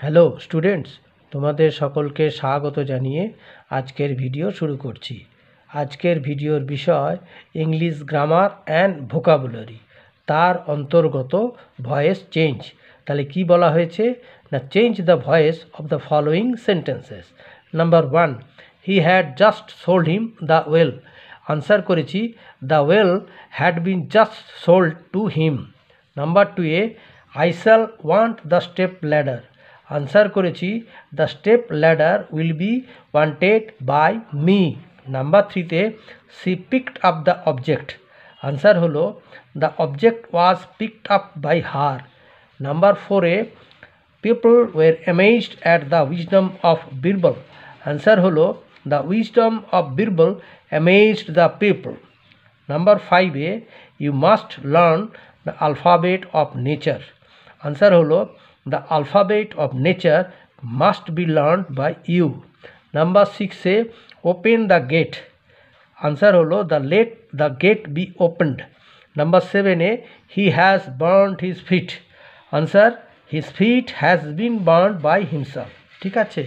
Hello students, তোমাদের সকলকে স্বাগত জানিয়ে আজকের ভিডিও শুরু করছি। আজকের ভিডিওর বিষয় ইংলিশ গ্রামার অ্যান্ড ভোকাবুলারি, তার অন্তর্গত ভয়েস চেঞ্জ। তাহলে কি বলা হয়েছে না, change the voice of the following sentences. Number 1, he had just sold him the well. Answer করেছি the well had been just sold to him. Number 2-এ I shall want the step ladder. Answer করেছি the step ladder will be wanted by me. Number 3-তে she picked up the object. Answer হলো the object was picked up by her. Number 4-এ people were amazed at the wisdom of Birbal. Answer হলো the wisdom of Birbal amazed the people. Number 5-এ you must learn the alphabet of nature. Answer হলো the alphabet of nature must be learned by you. Number 6-এ open the gate. Answer হলো the let the gate be opened. Number 7-এ he has burned his feet. Answer his feet has been burned by himself. ঠিক আছে।